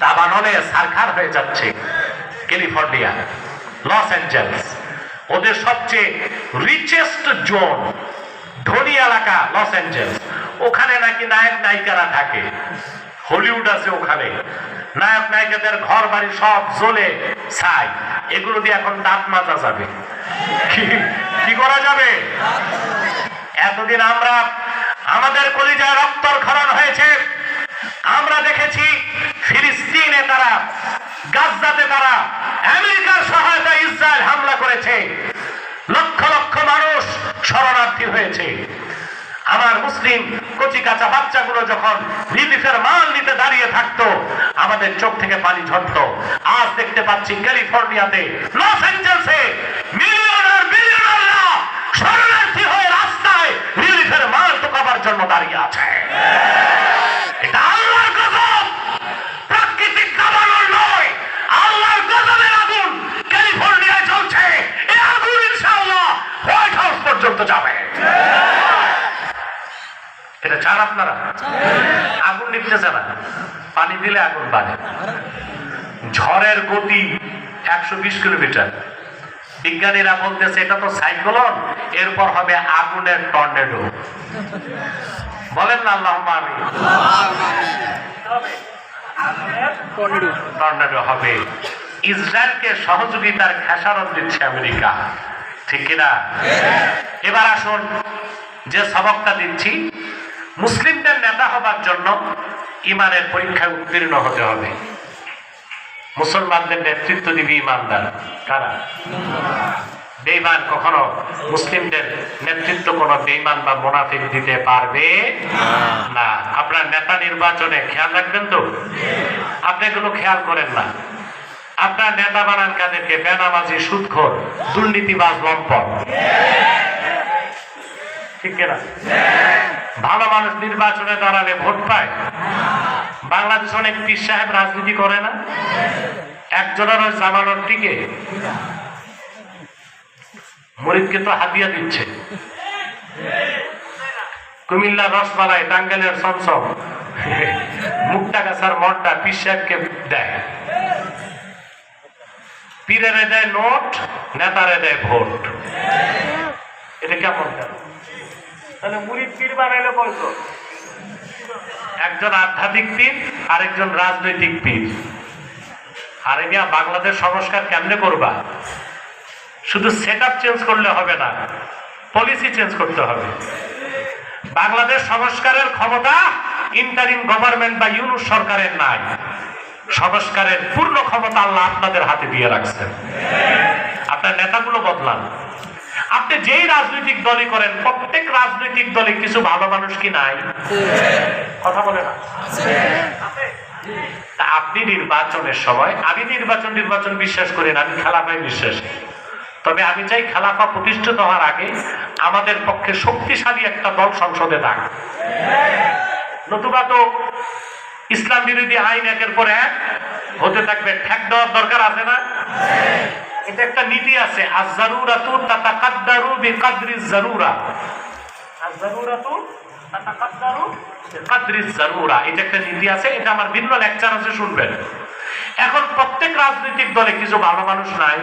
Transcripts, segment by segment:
দাবানলে সারখার হয়ে যাচ্ছে California, Los Angeles, ওদের সবচেয়ে রিচেস্ট জোন, ধনী এলাকা লস অ্যাঞ্জেলস। ওখানে নাকি নায়ক নায়িকারা থাকে, হলিউড আছে ওখানে, নায়ক নায়িকাদের ঘর বাড়ি সব জ্বলে ছাই। এগুলো দিয়ে এখন দাঁত মাজা যাবে, কি করা যাবে? এতদিন আমরা আমাদের কলিজায় রক্তক্ষরণ হয়েছে, আমরা দেখেছি ফিলিস্তিনে তারা, গাজাতে তারা আমেরিকার সহায়তায় ইসরায়েল হামলা করেছে, লক্ষ লক্ষ মানুষ শরণার্থী হয়েছে। আমার মুসলিম কচি কাঁচা বাচ্চাগুলো যখন রিলিফের মাল নিতে দাঁড়িয়ে থাকতো, আমাদের চোখ থেকে পানি ঝরতো। আজ দেখতে পাচ্ছি ক্যালিফোর্নিয়াতে, লস অ্যাঞ্জেলসে মিলিয়নার বিলিয়নাররা শরণার্থী হয়ে রাস্তায় রিলিফের মাল টোকাবার জন্য দাঁড়িয়ে আছে। এটা আল্লাহর গজব, প্রাকৃতিক দাবানল নয়, আল্লাহর গজবের আগুন ক্যালিফোর্নিয়ায় জ্বলছে। এই আগুন ইনশাআল্লাহ হোয়াইট হাউস পর্যন্ত যাবে। এটা চান আপনারা? আগুন নিভতেছে না, পানি দিলে আগুন বাড়ে। ঝড়ের গতি 120 কিলোমিটার। বিজ্ঞানীরা বলতেছে এটা তো সাইক্লোন, এরপর হবে আগুনের টর্নেডো। বলেন না আল্লাহুম্মা আমিন। টর্নেডো হবে। ইসরায়েলকে সহযোগিতার খেসারত দিচ্ছে আমেরিকা, ঠিক কিনা? এবার আসুন, যে সবকটা দিচ্ছি, মুসলিমদের নেতা হবার জন্য ইমানের পরীক্ষায় উত্তীর্ণ হতে হবে। মুসলমানদের নেতৃত্ব দিবে ইমানদার। কারা? বেঈমান কখনো মুসলিমদের নেতৃত্ব কোনো বেঈমান বা মুনাফিক দিতে পারবে না। আপনার নেতা নির্বাচনে খেয়াল রাখবেন তো, আপনি এগুলো খেয়াল করেন না। আপনার নেতা বানান কাদেরকে? বেনামাজি, সুদখোর, দুর্নীতিবাজ, লম্পট, ঠিক কিনা? ভালো মানুষ নির্বাচনে দাঁড়ালে ভোট পায়? বাংলাদেশ অনেক পীর সাহেব রাজনীতি করে না, একজনের জামানত টিকে, মুরিদকে তো হাদিয়া দিচ্ছে। কুমিল্লার রসমালাই, টাঙ্গাইলের চমচম, মুক্তাগাছার মনটা পীর সাহেবকে দেয়। পীরেরে দেয় নোট, নেতারে দেয় ভোট। এটা কেমন? তাহলে মুরিদ পীর বানাইলে কয়জন? একজন আধ্যাত্মিক পীর, আরেকজন রাজনৈতিক পীর। আর এটা বাংলাদেশ সংস্কার কেমনে করবা? শুধু সেটআপ চেঞ্জ করলে হবে না, পলিসি চেঞ্জ করতে হবে। বাংলাদেশ সংস্কারের ক্ষমতা ইন্টারিম গভর্নমেন্ট বা ইউনূস সরকারের নাই, সংস্কারের পূর্ণ ক্ষমতা আল্লাহ আপনাদের হাতে দিয়ে রাখছেন। আপনার নেতাগুলো বদলান। আপনি যেই রাজনৈতিক দলই করেন, প্রত্যেক রাজনৈতিক দলে কিছু ভালো মানুষ কি নাই? কথা বলে না? আপনি নির্বাচনের সময়, আমি নির্বাচন বিশ্বাস করি না, আমি খেলাফায় বিশ্বাসী। তবে আমি চাই খেলাফা প্রতিষ্ঠিত হওয়ার আগে আমাদের পক্ষে শক্তিশালী একটা দল সংসদে থাক, নতুবা তো ইসলাম বিরোধী আইন একের পর এক হতে থাকবে। ঠেক দেওয়ার দরকার আছে না? এটা একটা নীতি আছে, আয-যারুরাতু তাতাকাদ্দারু বিকাদরিজ যারুরা। আয-যারুরাতু তাতাকাদ্দারু বিকাদরিজ যারুরা, এটা একটা নীতি আছে। এটা আমার ভিন্ন লেকচার আছে, শুনবেন। এখন প্রত্যেক রাজনৈতিক দলে কিছু ভালো মানুষ নাই।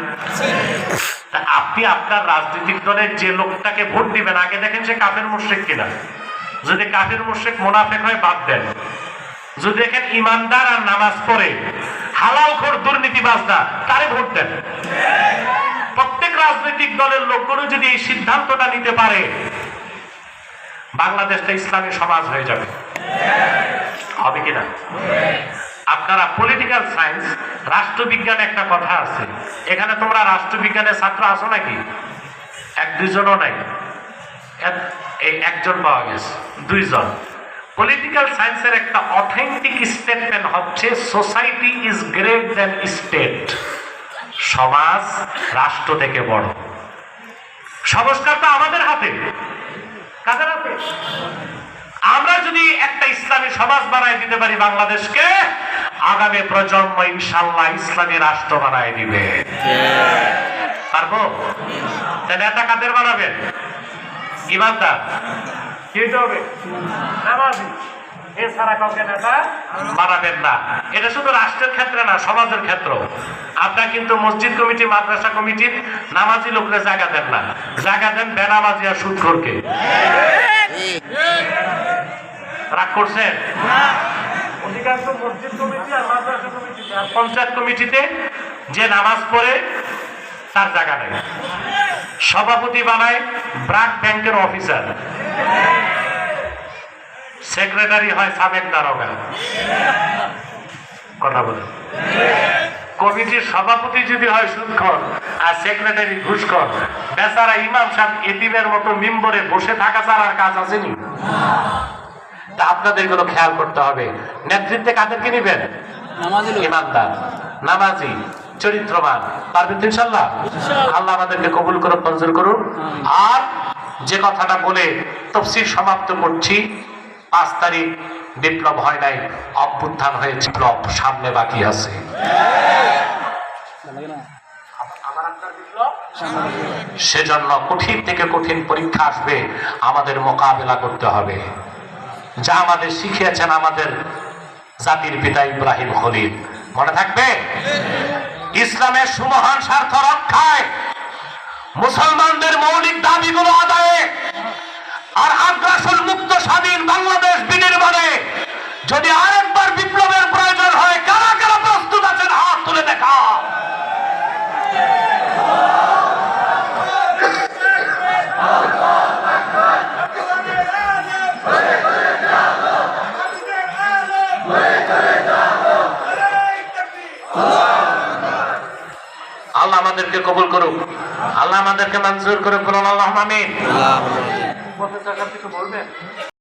আপনি আপনার রাজনৈতিক দলের যে লোকটাকে ভোট দিবেন, আগে দেখেন সে কাফের মুশরিক কিনা। যদি কাফের মুশরিক মুনাফিক হয়, বাদ দেন। যদি দেখেন ইমানদার আর নামাজ পড়ে, হালালখোর দুর্নীতিবাজ না, তারে ভোট দেন। প্রত্যেক রাজনৈতিক দলের লোকগুলো যদি এই সিদ্ধান্তটা নিতে পারে, বাংলাদেশটা ইসলামী সমাজ হয়ে যাবে। হবে কিনা? আপনারা পলিটিক্যাল সায়েন্স, রাষ্ট্রবিজ্ঞানে একটা কথা আছে, এখানে তোমরা রাষ্ট্রবিজ্ঞানের ছাত্র আছো নাকি? 1-2জনও নাই, এই একজন পাওয়া গেছে, 2জন। পলিটিক্যাল সায়েন্সের একটা অথেন্টিক স্টেটমেন্ট হচ্ছে, society is great than state. সমাজ রাষ্ট্র থেকে বড়। সংস্কার তো আমাদের হাতে। কাদের হাতে? আমরা যদি একটা ইসলামী সমাজ বানায় দিতে পারি বাংলাদেশকে, আগামী প্রজন্ম ইনশাআল্লাহ ইসলামী রাষ্ট্র বানায় দিবে। পারবো? নেতা কাদের বানাবেন? ইমানদার। কি হবে? নামাজি। এছাড়া কাউকে নেতা বানাবেন না। এটা শুধু রাষ্ট্রের ক্ষেত্রে না, সমাজের ক্ষেত্র। আপনার কিন্তু মসজিদ কমিটি, মাদ্রাসা কমিটির নামাজি লোকরা জায়গা দেন না, জায়গা দেন বেনামাজি আর সুদখোরকে। রাগ করছেন? অধিকাংশ মসজিদ কমিটি আর মাদ্রাসা কমিটিতে আর পঞ্চায়েত কমিটিতে যে নামাজ পড়ে তার জায়গা নেই। সভাপতি বানায় ব্রাক ব্যাংকের অফিসার, সেক্রেটারি হয় সাবেক দারোগা। কথা বলেন। কমিটির সভাপতি যদি হয় সুদখোর আর সেক্রেটারি ঘুষখোর, বেচারা ইমাম সাহেব এতিমের মতো মিম্বরে বসে থাকা ছাড়া আর কাজ আসেনি। তা আপনাদের এগুলো খেয়াল করতে হবে। নেতৃত্বে কাদেরকে নিবেন? ইমানদার, নামাজি, চরিত্রবান। পারবেন তো ইনশাআল্লাহ? আল্লাহ আমাদেরকে কবুল করুন, মঞ্জুর করুন। আর যে কথাটা বলে তাফসীর সমাপ্ত করছি, 5 তারিখ বিপ্লব হয় নাই, অভ্যুত্থান হয়েছে, বিপ্লব সামনে বাকি আছে। সেজন্য কঠিন থেকে কঠিন পরীক্ষা আসবে, আমাদের মোকাবেলা করতে হবে। যা আমাদের শিখিয়েছেন আমাদের জাতির পিতা ইব্রাহিম খলিল, মনে থাকবে? ইসলামের সুমহান স্বার্থ রক্ষায়, মুসলমানদের মৌলিক দাবিগুলো আদায়ে আর আগ্রাসন মুক্ত স্বাধীন বাংলাদেশ বিনির্মাণে যদি আরেকবার বিপ্লবের প্রয়োজন হয়, কারা কারা প্রস্তুত আছেন হাত তুলে দেখা। আল্লাহ আমাদেরকে কবুল করুক, আল্লাহ আমাদেরকে মঞ্জুর করুক। বলুন আল্লাহুম্মা আমিন। বলবেন?